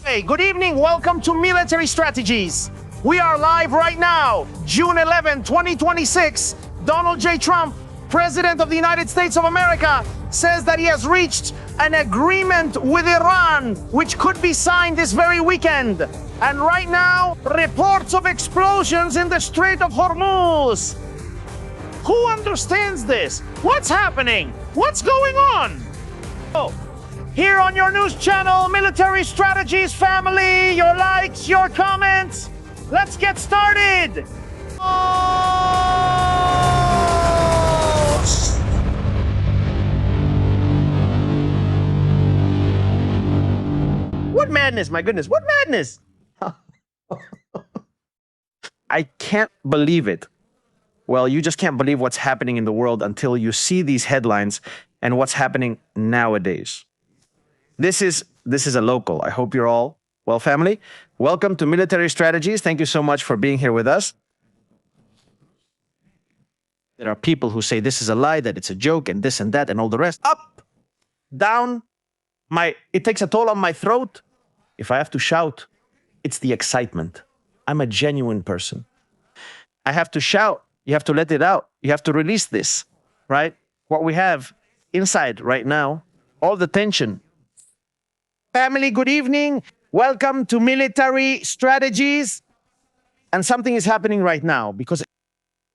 Hey, good evening. Welcome to Military Strategies. We are live right now, June 11, 2026. Donald J. Trump, President of the United States of America, says that he has reached an agreement with Iran, which could be signed this very weekend. And right now, reports of explosions in the Strait of Hormuz. Who understands this? What's happening? What's going on? Oh, here on your news channel, Military Strategies family, your likes, your comments. Let's get started. What madness, my goodness, what madness? I can't believe it. Well, you just can't believe what's happening in the world until you see these headlines and what's happening nowadays. This is a local. I hope you're all well, family. Welcome to Military Strategies. Thank you so much for being here with us. There are people who say this is a lie, that it's a joke, and this and that, and all the rest. Up, down, it takes a toll on my throat. If I have to shout, it's the excitement. I'm a genuine person. I have to shout. You have to let it out. You have to release this, right? What we have inside right now, all the tension. Family, good evening. Welcome to Military Strategies. And something is happening right now because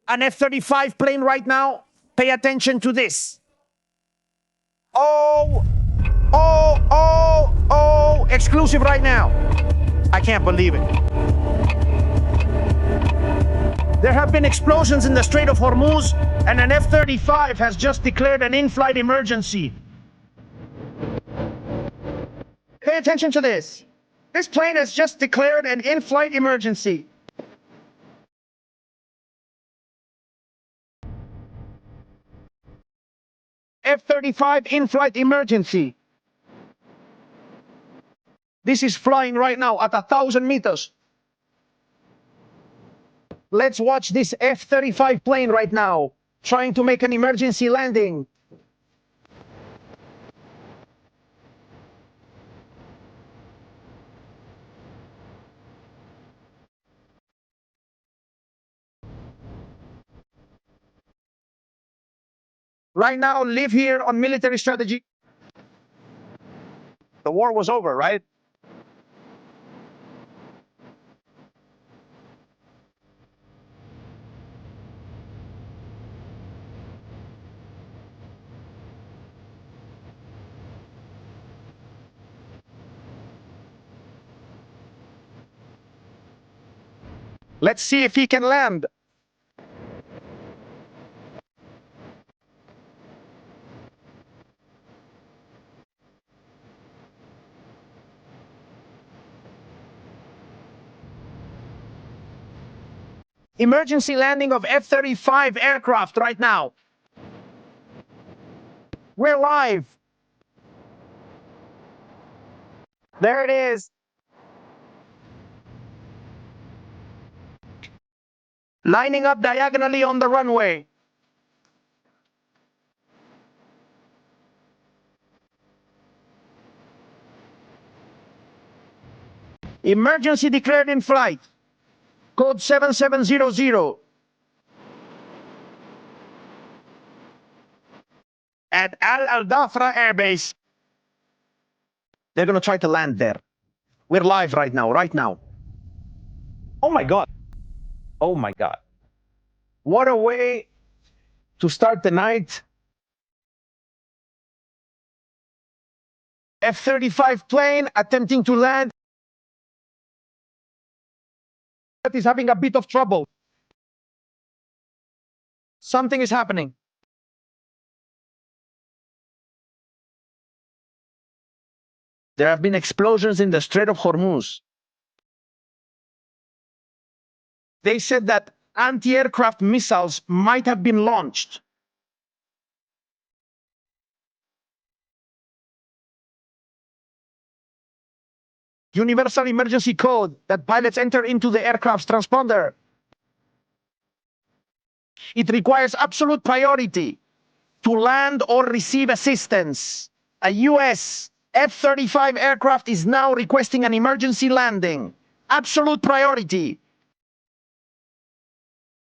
an F-35 plane right now, pay attention to this. Oh, exclusive right now. I can't believe it. There have been explosions in the Strait of Hormuz, and an F-35 has just declared an in-flight emergency. Pay attention to this. This plane has just declared an in-flight emergency. F-35 in-flight emergency. This is flying right now at 1,000 meters. Let's watch this F-35 plane right now, trying to make an emergency landing. Right now, live here on Military Strategy. The war was over, right? Let's see if he can land. Emergency landing of F-35 aircraft right now. We're live. There it is. Lining up diagonally on the runway. Emergency declared in flight. Code 7700. At Al Dhafra Air Base. They're going to try to land there. We're live right now. Oh my God. Oh my God. What a way to start the night. F-35 plane attempting to land. That is having a bit of trouble. Something is happening. There have been explosions in the Strait of Hormuz. They said that anti-aircraft missiles might have been launched. Universal emergency code that pilots enter into the aircraft's transponder. It requires absolute priority to land or receive assistance. A U.S. F-35 aircraft is now requesting an emergency landing. Absolute priority.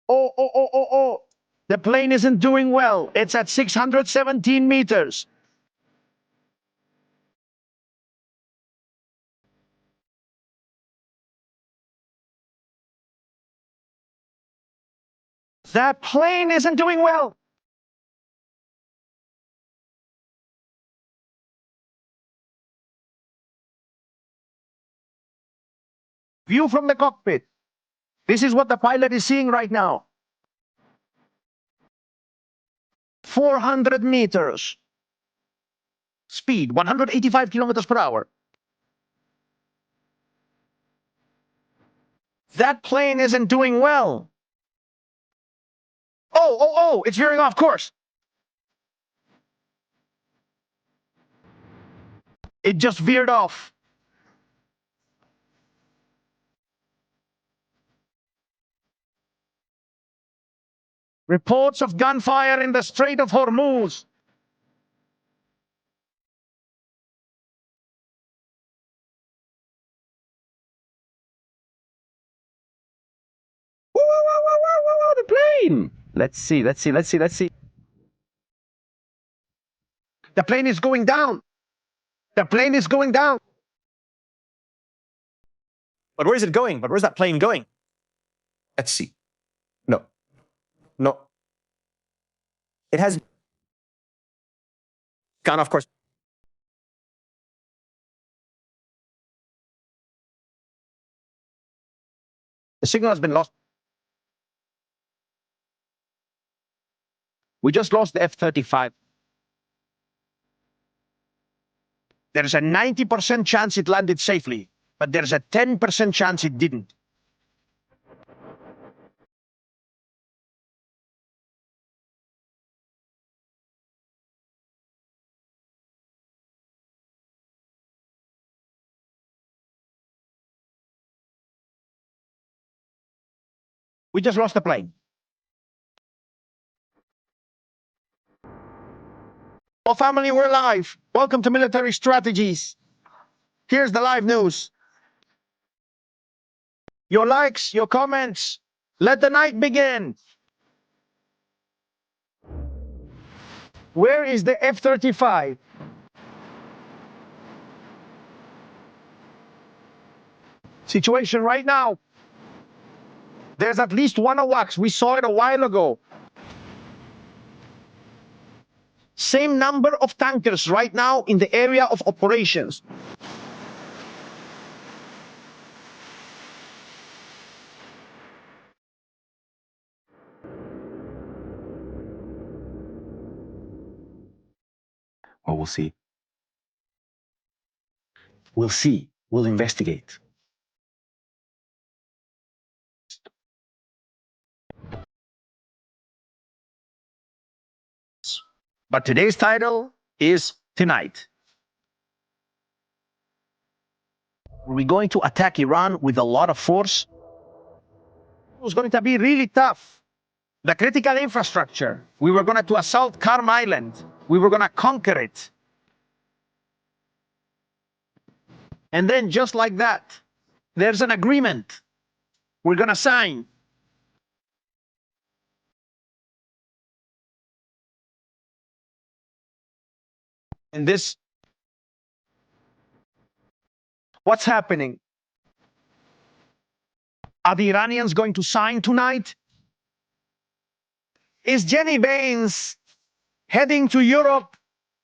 Oh. The plane isn't doing well. It's at 617 meters. That plane isn't doing well. View from the cockpit. This is what the pilot is seeing right now. 400 meters. Speed, 185 kilometers per hour. That plane isn't doing well. Oh, it's veering off course. It just veered off. Reports of gunfire in the Strait of Hormuz. Whoa, the plane. Let's see. The plane is going down. The plane is going down. But where is it going? But where's that plane going? Let's see. No. It has gone, of course. The signal has been lost. We just lost the F-35. There's a 90% chance it landed safely, but there's a 10% chance it didn't. We just lost the plane. Oh, family, we're live. Welcome to Military Strategies. Here's the live news. Your likes, your comments. Let the night begin. Where is the F-35? Situation right now. There's at least one AWACS. We saw it a while ago. Same number of tankers right now in the area of operations. Well, we'll see. We'll see. We'll investigate. But today's title is Tonight. We're going to attack Iran with a lot of force. It was going to be really tough. The critical infrastructure. We were going to assault Karm Island. We were going to conquer it. And then just like that, there's an agreement we're going to sign. And this, what's happening? Are the Iranians going to sign tonight? Is Jenny Baines heading to Europe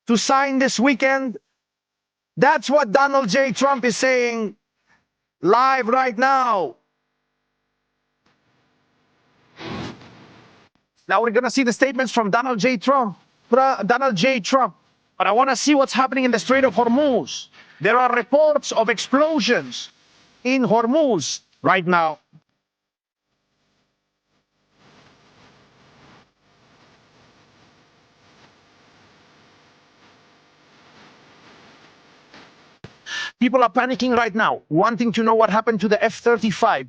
to sign this weekend? That's what Donald J. Trump is saying live right now. Now we're going to see the statements from Donald J. Trump. But I want to see what's happening in the Strait of Hormuz. There are reports of explosions in Hormuz right now. People are panicking right now, wanting to know what happened to the F-35.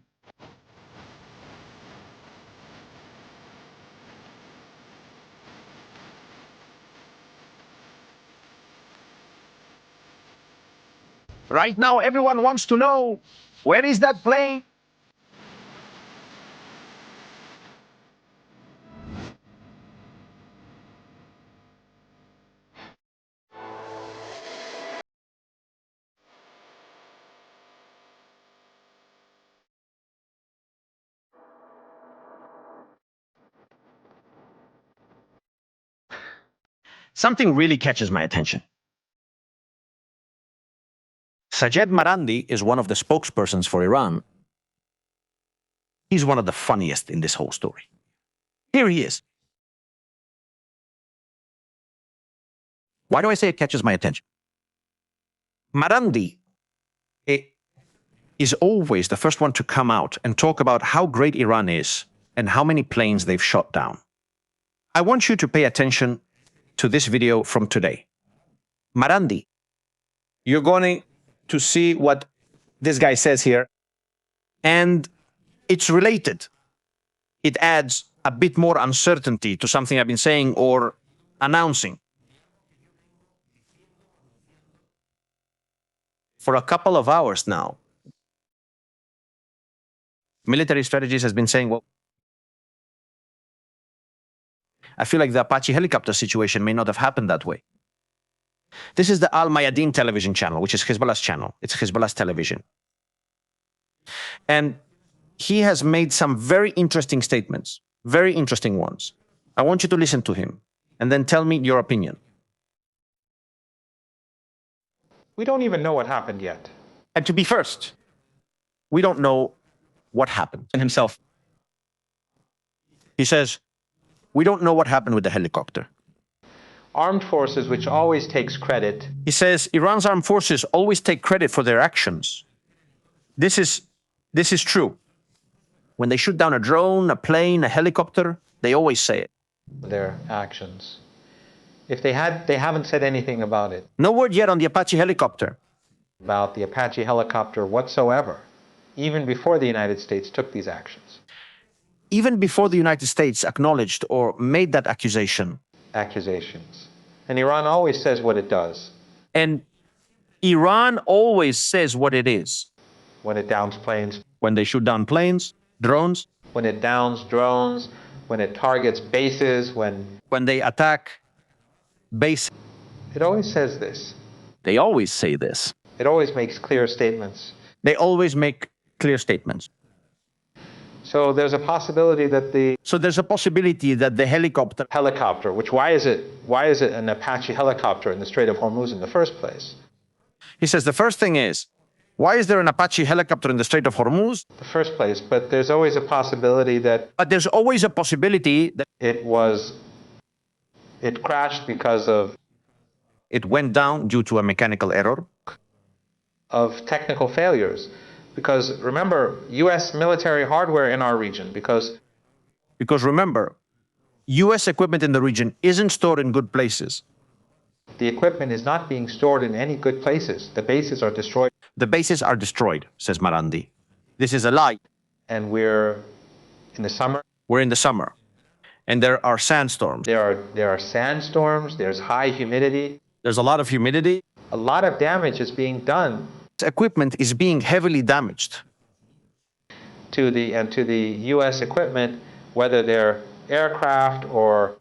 Right now, everyone wants to know, where is that plane? Something really catches my attention. Sajed Marandi is one of the spokespersons for Iran. He's one of the funniest in this whole story. Here he is. Why do I say it catches my attention? Marandi is always the first one to come out and talk about how great Iran is and how many planes they've shot down. I want you to pay attention to this video from today. Marandi, you're going to see what this guy says here, and it's related. It adds a bit more uncertainty to something I've been saying or announcing. For a couple of hours now, military strategies has been saying, well, I feel like the Apache helicopter situation may not have happened that way. This is the Al Mayadeen television channel, which is Hezbollah's channel. It's Hezbollah's television. And he has made some very interesting statements, very interesting ones. I want you to listen to him and then tell me your opinion. We don't even know what happened yet. And to be first, we don't know what happened. And himself, he says, we don't know what happened with the helicopter. Armed forces, which always takes credit. He says Iran's armed forces always take credit for their actions. This is true. When they shoot down a drone, a plane, a helicopter, they always say it. Their actions. If they haven't said anything about it. No word yet on the Apache helicopter. About the Apache helicopter whatsoever, even before the United States took these actions. Even before the United States acknowledged or made that accusation. Accusations. And Iran always says what it does. And Iran always says what it is. When it downs planes. When they shoot down planes, drones. When it downs drones, when it targets bases, when they attack bases. It always says this. They always say this. It always makes clear statements. They always make clear statements. So there's a possibility that the helicopter, which why is it an Apache helicopter in the Strait of Hormuz in the first place? He says the first thing is, why is there an Apache helicopter in the Strait of Hormuz? The first place, but there's always a possibility that it crashed because of it went down due to a mechanical error of technical failures. Because remember, U.S. military hardware in our region, because remember, U.S. equipment in the region isn't stored in good places. The equipment is not being stored in any good places. The bases are destroyed. The bases are destroyed, says Marandi. This is a lie. And we're in the summer. We're in the summer. And there are sandstorms. There are sandstorms. There's high humidity. There's a lot of humidity. A lot of damage is being done. Equipment is being heavily damaged. To the U.S. equipment, whether they're aircraft or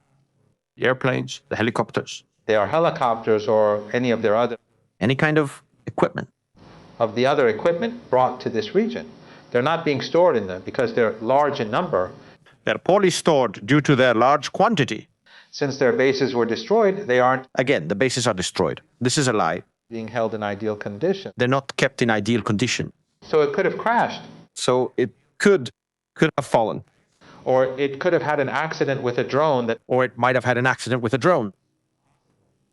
the airplanes, the helicopters. They are helicopters or any of their other. Any kind of equipment. Of the other equipment brought to this region. They're not being stored in them because they're large in number. They're poorly stored due to their large quantity. Since their bases were destroyed, they aren't. Again, the bases are destroyed. This is a lie. Being held in ideal condition. They're not kept in ideal condition. So it could have crashed. So it could have fallen. Or it could have had an accident with a drone or it might have had an accident with a drone.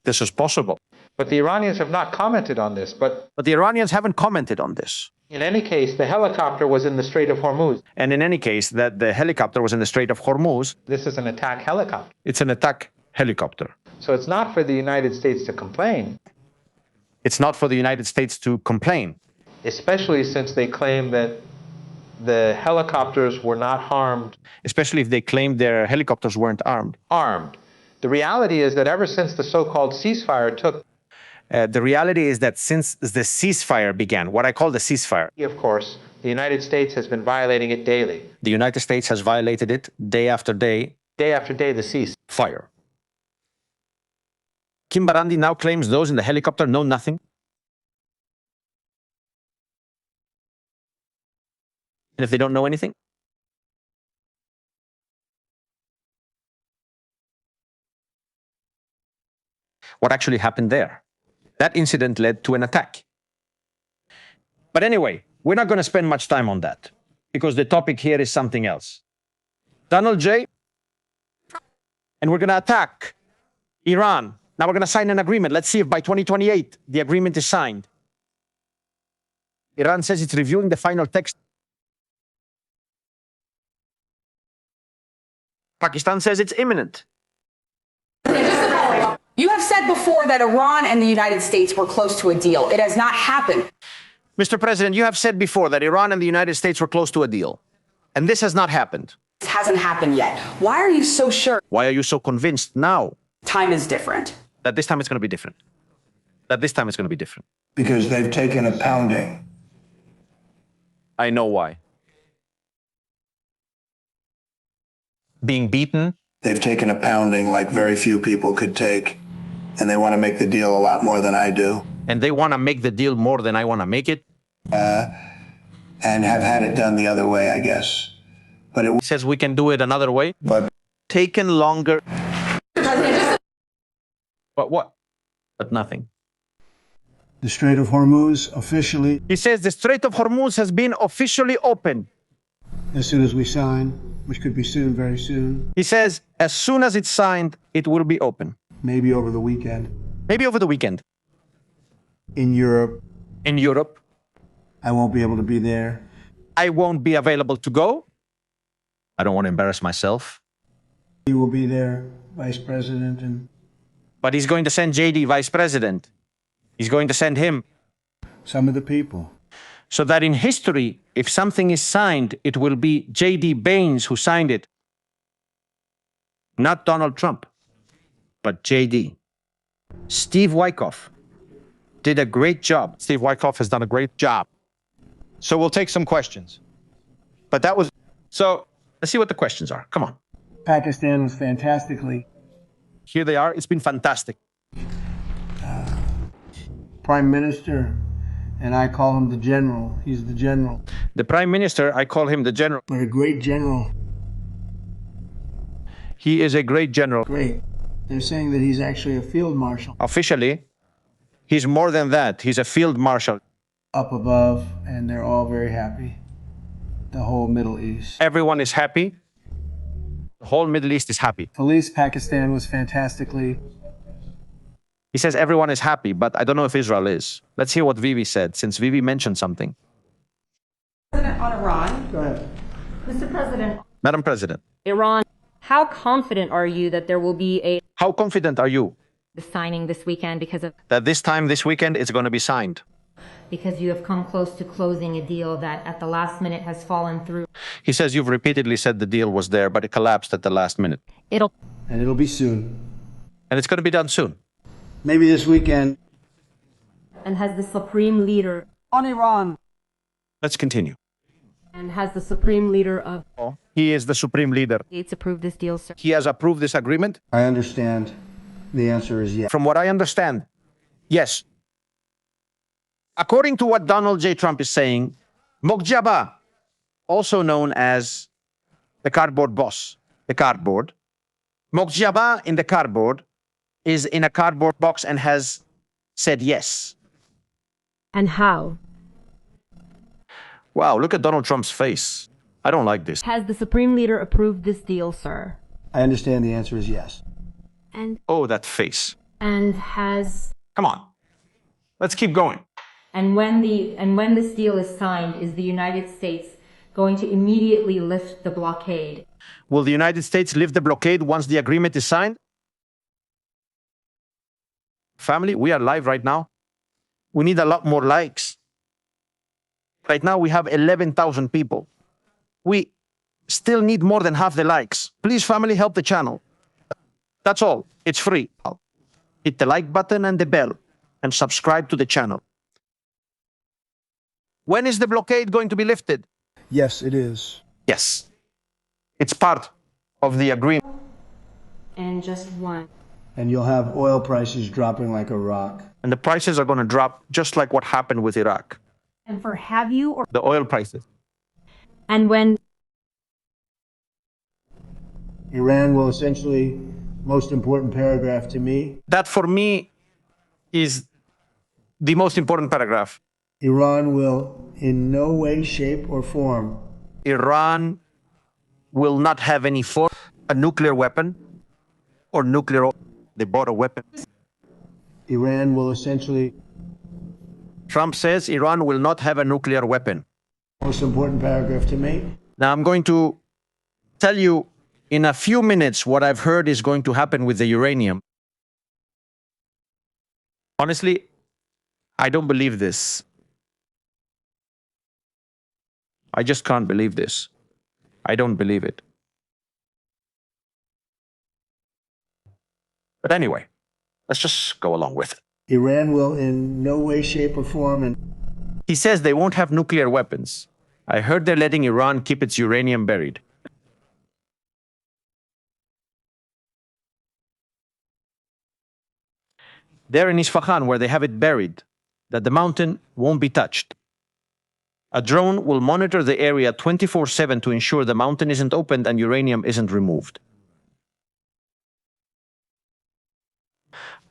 This is possible. But the Iranians have not commented on this. But the Iranians haven't commented on this. In any case, the helicopter was in the Strait of Hormuz. And in any case, that the helicopter was in the Strait of Hormuz. This is an attack helicopter. It's an attack helicopter. So it's not for the United States to complain. It's not for the United States to complain. Especially since they claim that the helicopters were not harmed. Especially if they claim their helicopters weren't armed. Armed. The reality is that ever since the so-called ceasefire took. The reality is that since the ceasefire began, what I call the ceasefire, Of course, the United States has been violating it daily. the United States has violated it day after day. Day after day, the ceasefire. Kim Barandi now claims those in the helicopter know nothing. And if they don't know anything? What actually happened there? That incident led to an attack. But anyway, we're not going to spend much time on that because the topic here is something else. Donald J. And we're going to attack Iran. Now we're going to sign an agreement. Let's see if by 2028 the agreement is signed. Iran says it's reviewing the final text. Pakistan says it's imminent. You have said before that Iran and the United States were close to a deal. It has not happened. Mr. President, you have said before that Iran and the United States were close to a deal. And this has not happened. This hasn't happened yet. Why are you so sure? Why are you so convinced now? Time is different. That this time it's going to be different. That this time it's going to be different. Because they've taken a pounding. I know why. Being beaten. They've taken a pounding like very few people could take. And they want to make the deal a lot more than I do. And they want to make the deal more than I want to make it. And have had it done the other way, I guess. But it says we can do it another way. But Taken longer. But what? But nothing. The Strait of Hormuz officially, He says the Strait of Hormuz has been officially opened. as soon as we sign, which could be soon, very soon, He says as soon as it's signed, it will be open. maybe over the weekend. Maybe over the weekend. In Europe, In Europe, I won't be able to be there. I won't be available to go. I don't want to embarrass myself. You will be there, Vice President, and But he's going to send JD vice president. He's going to send him. some of the people. So that in history, if something is signed, it will be JD Baines who signed it. Not Donald Trump, but JD. Steve Wyckoff did a great job. Steve Wyckoff has done a great job. So we'll take some questions. But that was... So let's see what the questions are. Come on. Pakistan was fantastically. Here they are. It's been fantastic. Prime Minister, and I call him the general. He's the general. The Prime Minister, I call him the general. But a great general. He is a great general. Great. They're saying that he's actually a field marshal. Officially, he's more than that. He's a field marshal. Up above, and they're all very happy. The whole Middle East. Everyone is happy. The whole Middle East is happy. Police Pakistan was fantastically. He says everyone is happy, but I don't know if Israel is. Let's hear what Vivi said, since Vivi mentioned something. President on Iran. Go ahead. Mr. President, Madam President, Iran, how confident are you that there will be a how confident are you signing this weekend that this time this weekend it's going to be signed? because you have come close to closing a deal that at the last minute has fallen through? He says you've repeatedly said the deal was there, but it collapsed at the last minute. And it'll be soon. And it's going to be done soon. Maybe this weekend. And has the supreme leader On Iran. Let's continue. and has the supreme leader of He is the supreme leader. states approved this deal, sir? He has approved this agreement. I understand. The answer is yes. From what I understand, yes. According to what Donald J. Trump is saying, Mokjaba, also known as the cardboard boss, the cardboard, Mokjaba in the cardboard is in a cardboard box and has said yes. And how? Wow, look at Donald Trump's face. I don't like this. Has the supreme leader approved this deal, sir? I understand the answer is yes. Oh, that face. And has Come on. Let's keep going. and when this deal is signed, is the United States going to immediately lift the blockade? Will the United States lift the blockade once the agreement is signed? Family, we are live right now. We need a lot more likes. Right now we have 11,000 people. We still need more than half the likes. Please, family, help the channel. That's all. It's free. Hit the like button and the bell. and subscribe to the channel. When is the blockade going to be lifted? Yes, it is. Yes. It's part of the agreement. And just one. And you'll have oil prices dropping like a rock. And the prices are going to drop just like what happened with Iraq. And for have you or... The oil prices. And when... Iran will essentially, most important paragraph to me. That for me is the most important paragraph. Iran will in no way, shape, or form. Iran will not have any form, a nuclear weapon, or nuclear. They bought a weapon. Iran will essentially. Trump says Iran will not have a nuclear weapon. Most important paragraph to me. Now I'm going to tell you in a few minutes what I've heard is going to happen with the uranium. Honestly, I don't believe this. I just can't believe this. I don't believe it. But anyway, let's just go along with it. Iran will in no way, shape, or form. And he says they won't have nuclear weapons. I heard they're letting Iran keep its uranium buried. There in Isfahan, where they have it buried, that the mountain won't be touched. A drone will monitor the area 24/7 to ensure the mountain isn't opened and uranium isn't removed.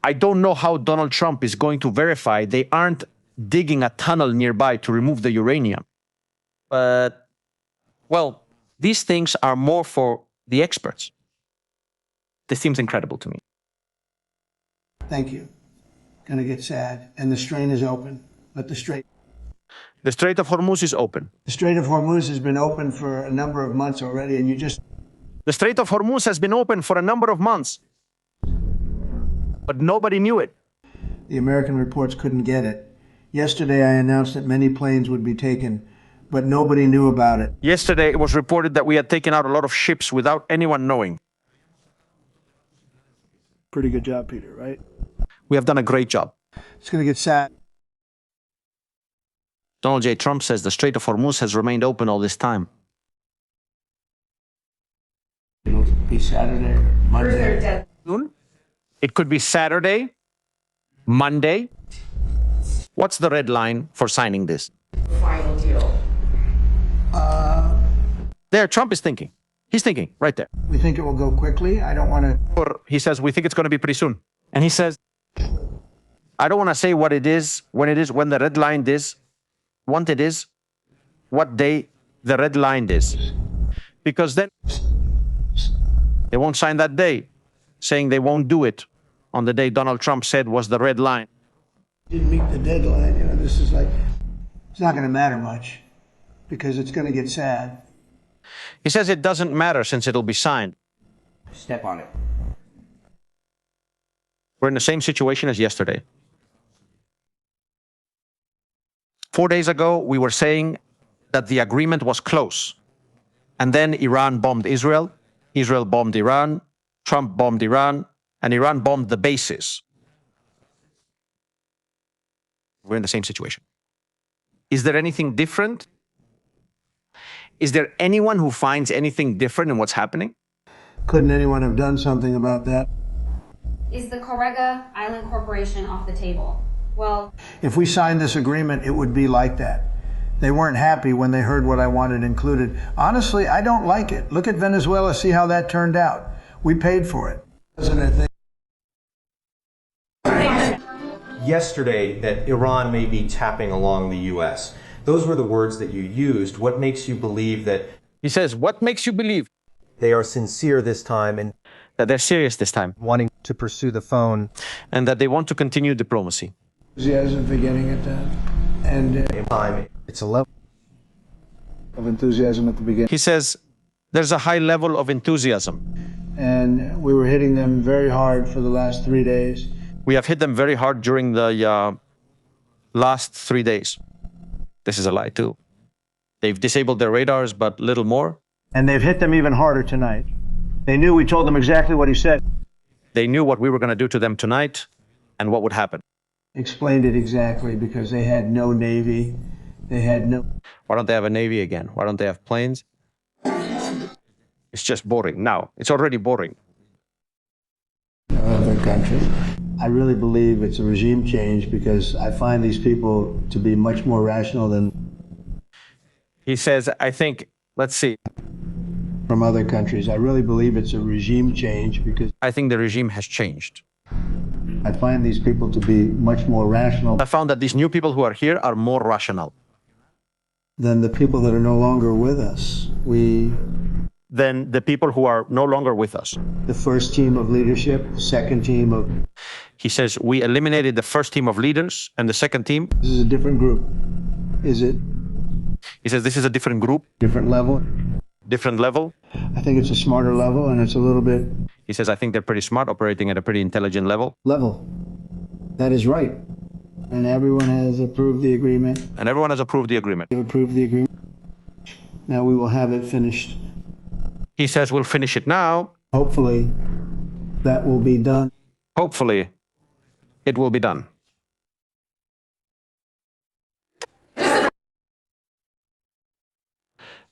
I don't know how Donald Trump is going to verify they aren't digging a tunnel nearby to remove the uranium. But, well, these things are more for the experts. This seems incredible to me. thank you. Gonna get sad. And the Strait is open. Let the Strait. The Strait of Hormuz is open. The Strait of Hormuz has been open for a number of months already, and you just. The Strait of Hormuz has been open for a number of months, but nobody knew it. The American reports couldn't get it. Yesterday, I announced that many planes would be taken, but nobody knew about it. Yesterday, it was reported that we had taken out a lot of ships without anyone knowing. Pretty good job, Peter, right? We have done a great job. It's gonna get sad. Donald J. Trump says the Strait of Hormuz has remained open all this time. It'll be Saturday or Monday. It could be Saturday, Monday. What's the red line for signing this? Final deal. There, Trump is thinking. He's thinking right there. We think it will go quickly. I don't want to. Or he says, we think it's going to be pretty soon. And he says, I don't want to say what it is, when the red line is, what it is, what day the red line is. Because then they won't sign that day, saying they won't do it on the day Donald Trump said was the red line. Didn't meet the deadline. You know, this is like, it's not going to matter much because it's going to get sad. He says it doesn't matter since it'll be signed. Step on it. We're in the same situation as yesterday. 4 days ago, we were saying that the agreement was close. And then Iran bombed Israel, Israel bombed Iran, Trump bombed Iran, and Iran bombed the bases. We're in the same situation. Is there anything different? Is there anyone who finds anything different in what's happening? Couldn't anyone have done something about that? Is the Correga Island Corporation off the table? Well, if we signed this agreement, it would be like that. They weren't happy when they heard what I wanted included. Honestly, I don't like it. Look at Venezuela, see how that turned out. We paid for it. Yesterday, that Iran may be tapping along the U.S. Those were the words that you used. What makes you believe that... He says, what makes you believe? They are sincere this time and... That they're serious this time. Wanting to pursue the phone. And that they want to continue diplomacy. Enthusiasm for getting it done. And it's a level of enthusiasm at the beginning. He says, there's a high level of enthusiasm. And we were hitting them very hard for the last 3 days. We have hit them very hard during the last 3 days. This is a lie, too. They've disabled their radars, but little more. And they've hit them even harder tonight. They knew we told them exactly what he said. They knew what we were going to do to them tonight and what would happen. explained it exactly because they had no navy. They had no... Why don't they have a navy again? Why don't they have planes? It's just boring. Now, it's already boring. Other countries. I really believe it's a regime change because I find these people to be much more rational than... He says, I think, let's see. From other countries. I really believe it's a regime change because... I think the regime has changed. I find these people to be much more rational. I found that these new people who are here are more rational than the people that are no longer with us. Than the people who are no longer with us. The first team of leadership, second team of... He says, we eliminated the first team of leaders and the second team. This is a different group. Is it? He says, this is a different group. Different level. Different level. I think it's a smarter level and it's a little bit... He says, I think they're pretty smart, operating at a pretty intelligent level. Level. That is right. And everyone has approved the agreement. And everyone has approved the agreement. They've approved the agreement. Now we will have it finished. He says, we'll finish it now. Hopefully, that will be done. Hopefully, it will be done.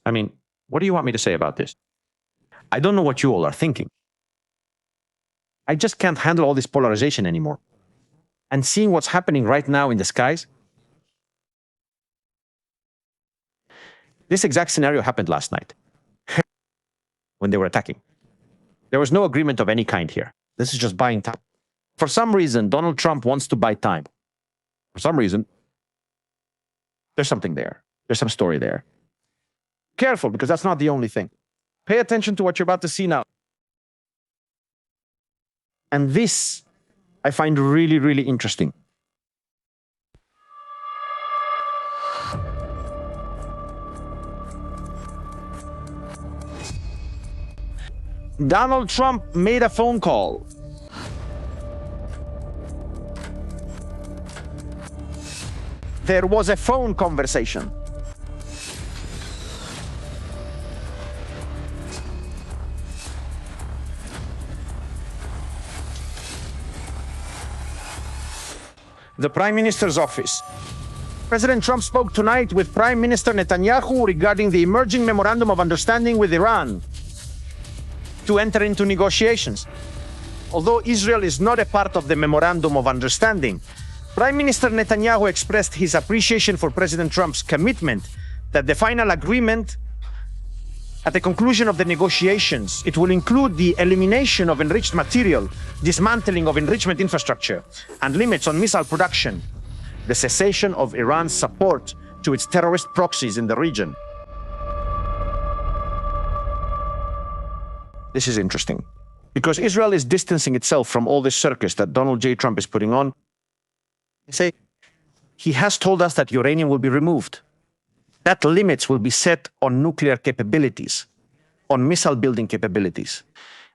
I mean, what do you want me to say about this? I don't know what you all are thinking. I just can't handle all this polarization anymore. And seeing what's happening right now in the skies, this exact scenario happened last night when they were attacking. There was no agreement of any kind here. This is just buying time. For some reason, Donald Trump wants to buy time. For some reason, there's something there. There's some story there. Careful, because that's not the only thing. Pay attention to what you're about to see now. And this, I find really, really interesting. Donald Trump made a phone call. There was a phone conversation. The Prime Minister's office. President Trump spoke tonight with Prime Minister Netanyahu regarding the emerging memorandum of understanding with Iran to enter into negotiations. Although Israel is not a part of the memorandum of understanding, Prime Minister Netanyahu expressed his appreciation for President Trump's commitment that the final agreement at the conclusion of the negotiations, it will include the elimination of enriched material, dismantling of enrichment infrastructure, and limits on missile production, the cessation of Iran's support to its terrorist proxies in the region. This is interesting, because Israel is distancing itself from all this circus that Donald J. Trump is putting on. They say, he has told us that uranium will be removed. That limits will be set on nuclear capabilities, on missile building capabilities,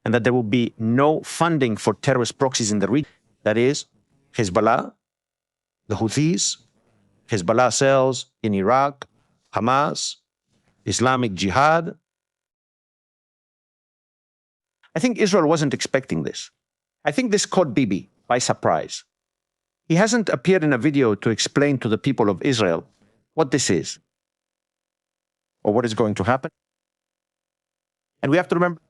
and that there will be no funding for terrorist proxies in the region. That is, Hezbollah, the Houthis, Hezbollah cells in Iraq, Hamas, Islamic Jihad. I think Israel wasn't expecting this. I think this caught Bibi by surprise. He hasn't appeared in a video to explain to the people of Israel what this is, or what is going to happen. And we have to remember,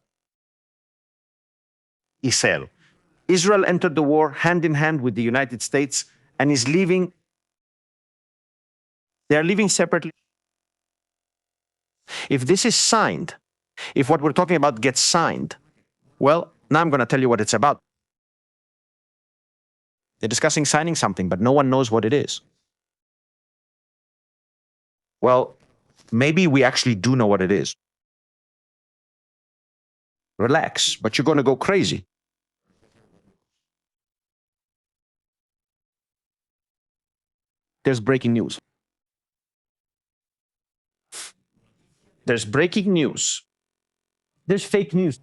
Israel. Israel entered the war hand in hand with the United States and is leaving. They are leaving separately. If this is signed, if what we're talking about gets signed, well, now I'm going to tell you what it's about. They're discussing signing something, but no one knows what it is. Well, maybe we actually do know what it is. Relax, but you're going to go crazy. There's breaking news. There's breaking news. There's fake news.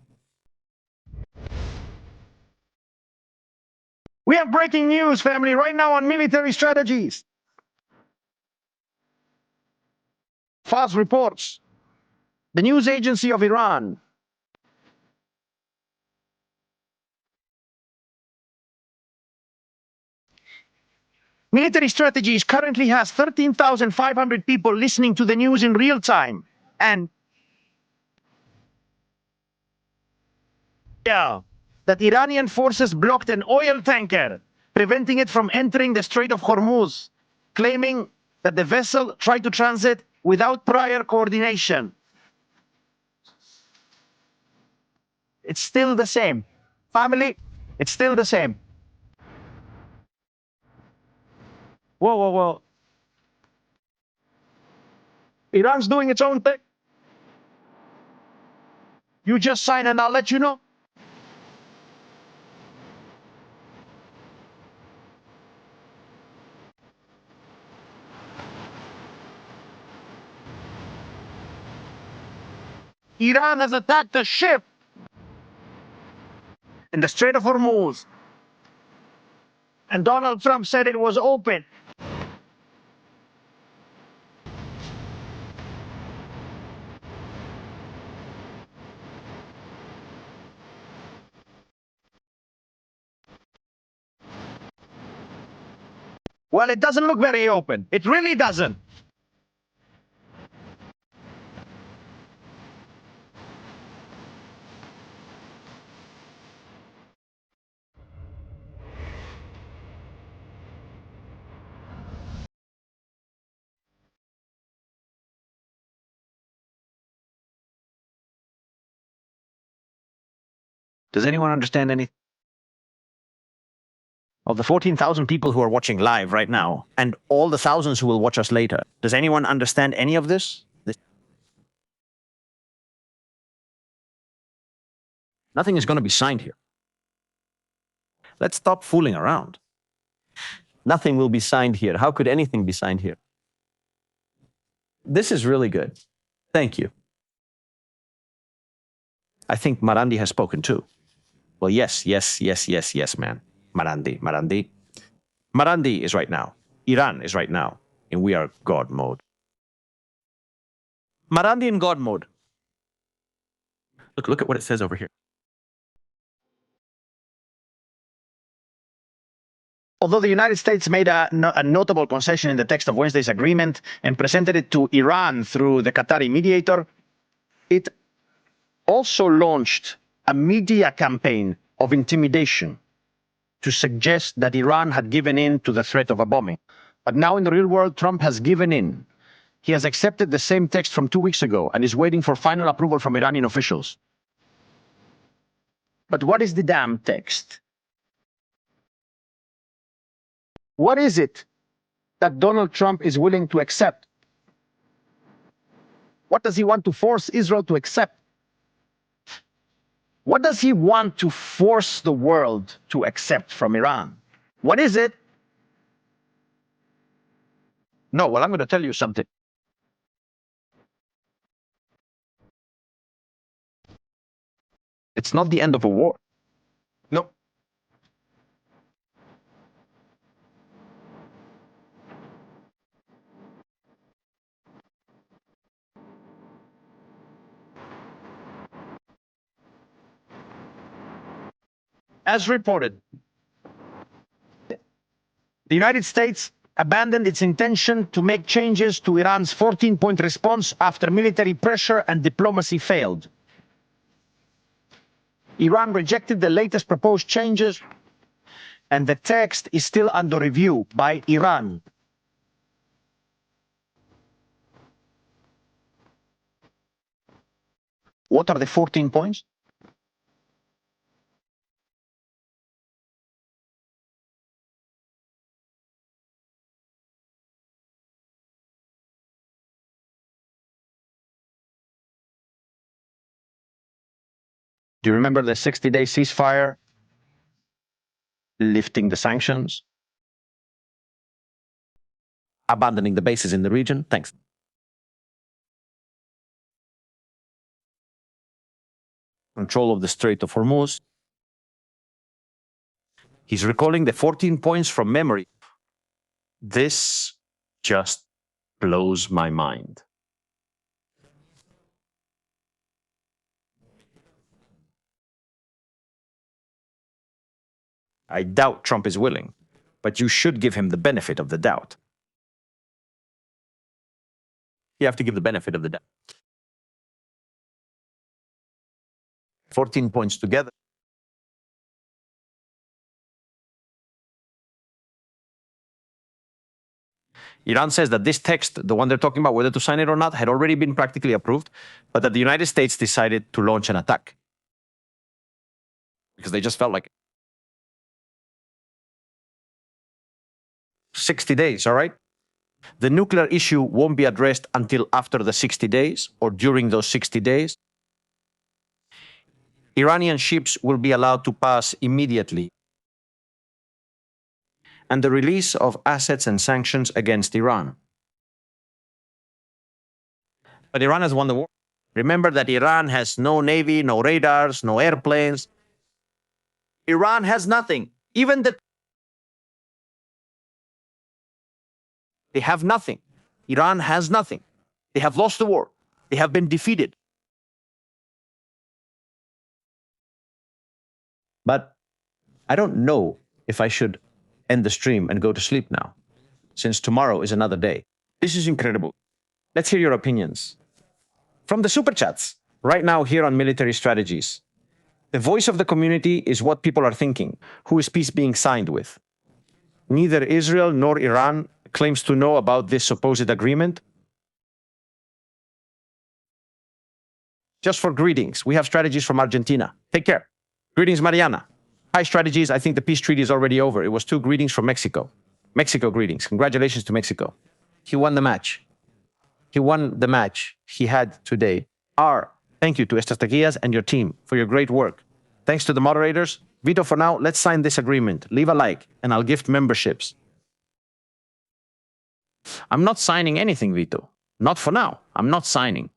We have breaking news, family, right now on military strategies. FAS reports. The news agency of Iran. Military Strategies currently has 13,500 people listening to the news in real time. And yeah, that Iranian forces blocked an oil tanker, preventing it from entering the Strait of Hormuz, claiming that the vessel tried to transit without prior coordination. It's still the same. Family, it's still the same. Whoa, whoa, whoa. Iran's doing its own thing. You just sign and I'll let you know. Iran has attacked a ship in the Strait of Hormuz. And Donald Trump said it was open. Well, it doesn't look very open. It really doesn't. Does anyone understand anything? Of the 14,000 people who are watching live right now, and all the thousands who will watch us later, does anyone understand any of this? Nothing is going to be signed here. Let's stop fooling around. Nothing will be signed here. How could anything be signed here? This is really good. Thank you. I think Marandi has spoken too. Well, yes, man. Marandi. Marandi is right now. Iran is right now. And we are God mode. Marandi in God mode. Look at what it says over here. Although the United States made a notable concession in the text of Wednesday's agreement and presented it to Iran through the Qatari mediator, it also launched a media campaign of intimidation to suggest that Iran had given in to the threat of a bombing. But now in the real world, Trump has given in. He has accepted the same text from 2 weeks ago and is waiting for final approval from Iranian officials. But what is the damn text? What is it that Donald Trump is willing to accept? What does he want to force Israel to accept? What does he want to force the world to accept from Iran? What is it? No, well, I'm going to tell you something. It's not the end of a war. No. As reported, the United States abandoned its intention to make changes to Iran's 14-point response after military pressure and diplomacy failed. Iran rejected the latest proposed changes, and the text is still under review by Iran. What are the 14 points? Do you remember the 60-day ceasefire? Lifting the sanctions? Abandoning the bases in the region? Thanks. Control of the Strait of Hormuz. He's recalling the 14 points from memory. This just blows my mind. I doubt Trump is willing. but you should give him the benefit of the doubt. You have to give the benefit of the doubt. 14 points together. Iran says that this text, the one they're talking about, whether to sign it or not, had already been practically approved, but that the United States decided to launch an attack because they just felt like it. 60 days, all right? The nuclear issue won't be addressed until after the 60 days or during those 60 days. Iranian ships will be allowed to pass immediately. And the release of assets and sanctions against Iran. But Iran has won the war. Remember that Iran has no navy, no radars, no airplanes. Iran has nothing. Even they have nothing. Iran has nothing. They have lost the war. They have been defeated. But I don't know if I should end the stream and go to sleep now, since tomorrow is another day. This is incredible. Let's hear your opinions. From the super chats, right now here on Military Strategies. The voice of the community is what people are thinking. Who is peace being signed with? Neither Israel nor Iran claims to know about this supposed agreement. Just for greetings, we have strategies from Argentina. Take care. Greetings, Mariana. Hi, strategies. I think the peace treaty is already over. It was 2 greetings from Mexico. Mexico greetings. Congratulations to Mexico. He won the match. He won the match he had today. Thank you to Estrategias and your team for your great work. Thanks to the moderators. Vito, for now, let's sign this agreement. Leave a like, and I'll gift memberships. I'm not signing anything, Vito. Not for now. I'm not signing.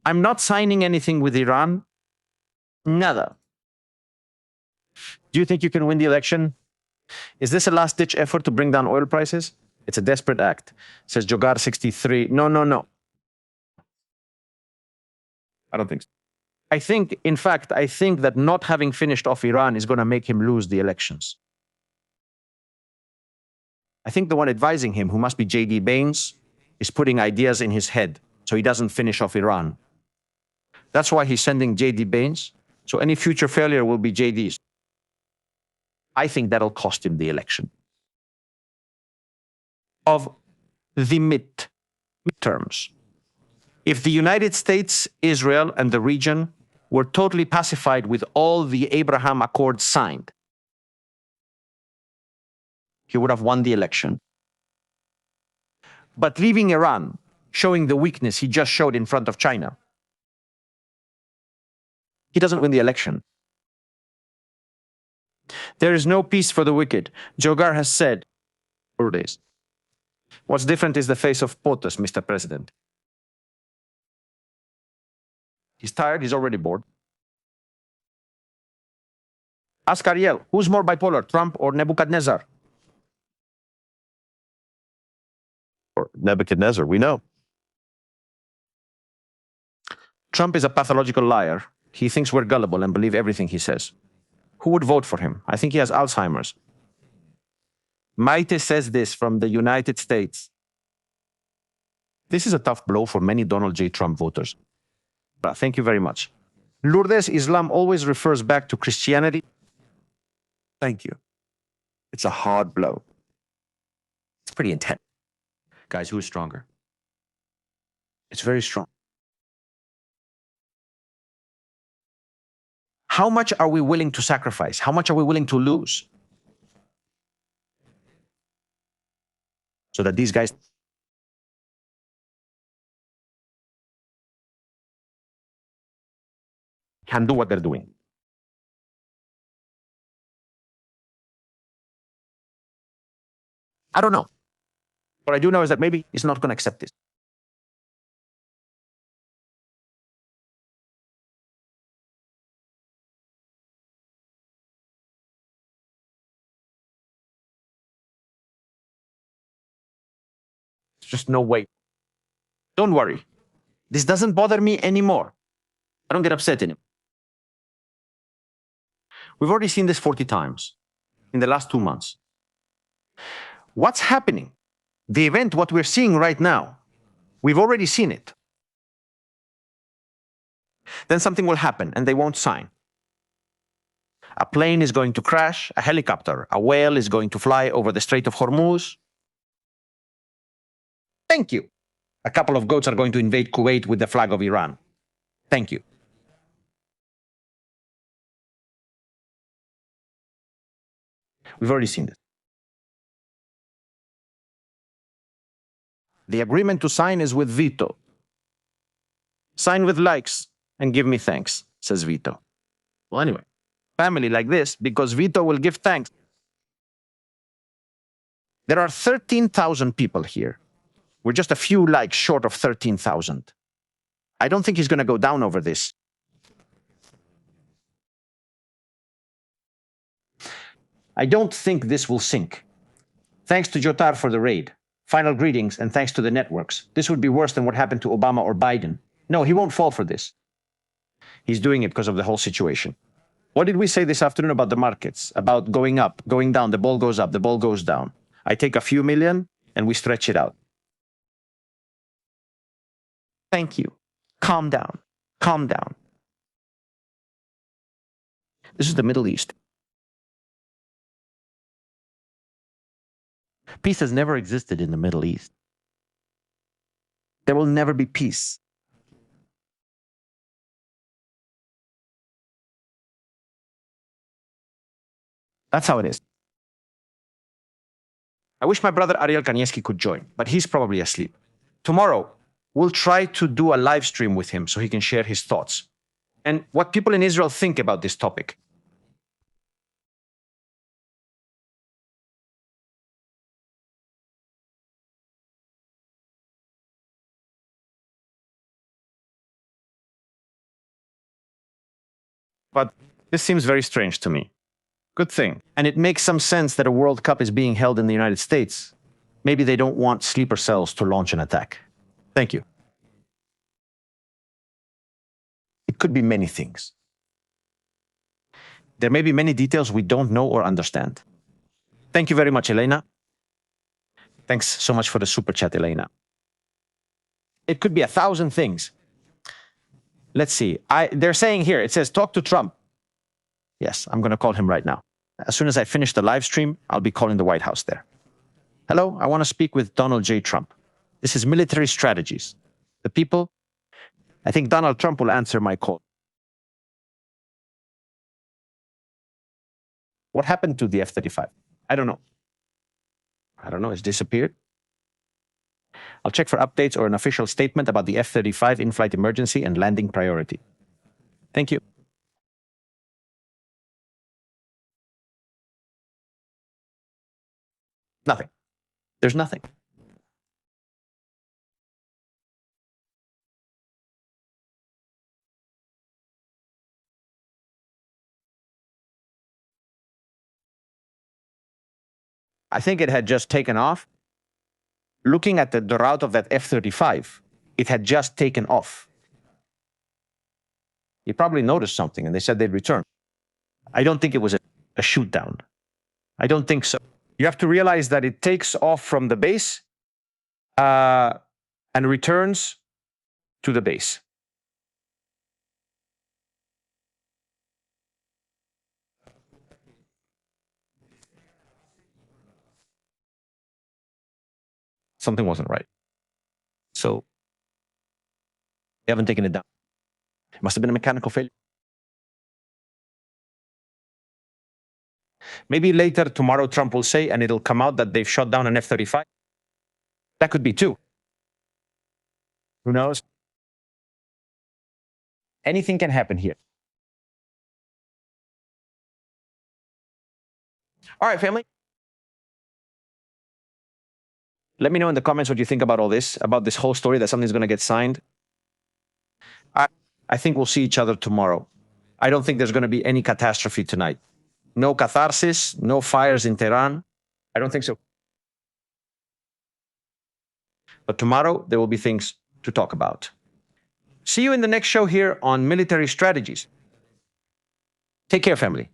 I'm not signing anything with Iran. Nada. Do you think you can win the election? Is this a last-ditch effort to bring down oil prices? It's a desperate act, says Jogar63. No. I don't think so. In fact, I think that not having finished off Iran is going to make him lose the elections. I think the one advising him, who must be J.D. Baines, is putting ideas in his head so he doesn't finish off Iran. That's why he's sending J.D. Baines. So any future failure will be J.D.'s. I think that'll cost him the election. Of the midterms. If the United States, Israel, and the region were totally pacified with all the Abraham Accords signed, he would have won the election. But leaving Iran, showing the weakness he just showed in front of China, he doesn't win the election. There is no peace for the wicked. Jogar has said, 4 days. What's different is the face of POTUS, Mr. President. He's tired, he's already bored. Ask Ariel, who's more bipolar, Trump or Nebuchadnezzar? Or Nebuchadnezzar, we know. Trump is a pathological liar. He thinks we're gullible and believe everything he says. Who would vote for him? I think he has Alzheimer's. Maite says this from the United States. This is a tough blow for many Donald J. Trump voters. Thank you very much. Lourdes, Islam always refers back to Christianity. Thank you. It's a hard blow. It's pretty intense. Guys, who is stronger? It's very strong. How much are we willing to sacrifice? How much are we willing to lose? So that these guys can do what they're doing. I don't know. What I do know is that maybe he's not going to accept this. There's just no way. Don't worry. This doesn't bother me anymore. I don't get upset anymore. We've already seen this 40 times. in the last 2 months. What's happening? The event, what we're seeing right now, we've already seen it. Then something will happen and they won't sign. A plane is going to crash, a helicopter, a whale is going to fly over the Strait of Hormuz. Thank you. A couple of goats are going to invade Kuwait with the flag of Iran. Thank you. We've already seen this. The agreement to sign is with Vito. Sign with likes and give me thanks, says Vito. Well, anyway, family like this because Vito will give thanks. There are 13,000 people here. We're just a few likes short of 13,000. I don't think he's going to go down over this. I don't think this will sink. Thanks to Jotar for the raid. Final greetings and thanks to the networks. This would be worse than what happened to Obama or Biden. No, he won't fall for this. He's doing it because of the whole situation. What did we say this afternoon about the markets? About going up, going down, the ball goes up, the ball goes down. I take a few million and we stretch it out. Thank you. Calm down. Calm down. This is the Middle East. Peace has never existed in the Middle East. There will never be peace. That's how it is. I wish my brother Ariel Kanievski could join, but he's probably asleep. Tomorrow, we'll try to do a live stream with him so he can share his thoughts and what people in Israel think about this topic. But this seems very strange to me. Good thing. And it makes some sense that a World Cup is being held in the United States. Maybe they don't want sleeper cells to launch an attack. Thank you. It could be many things. There may be many details we don't know or understand. Thank you very much, Elena. Thanks so much for the super chat, Elena. It could be 1,000 things. Let's see. They're saying here, it says, talk to Trump. Yes, I'm going to call him right now. As soon as I finish the live stream, I'll be calling the White House there. Hello, I want to speak with Donald J. Trump. This is military strategies. The people, I think Donald Trump will answer my call. What happened to the F-35? I don't know. I don't know, it's disappeared. I'll check for updates or an official statement about the F-35 in-flight emergency and landing priority. Thank you. Nothing. There's nothing. I think it had just taken off. Looking at the route of that F-35, it had just taken off. You probably noticed something, and they said they'd return. I don't think it was a shoot down. I don't think so. You have to realize that it takes off from the base and returns to the base. Something wasn't right. So they haven't taken it down. It must have been a mechanical failure. Maybe later, tomorrow, Trump will say, and it'll come out that they've shot down an F-35. That could be too. Who knows? Anything can happen here. All right, family. Let me know in the comments what you think about all this, about this whole story that something's going to get signed. I think we'll see each other tomorrow. I don't think there's going to be any catastrophe tonight. No catharsis, no fires in Tehran. I don't think so. But tomorrow, there will be things to talk about. See you in the next show here on military strategies. Take care, family.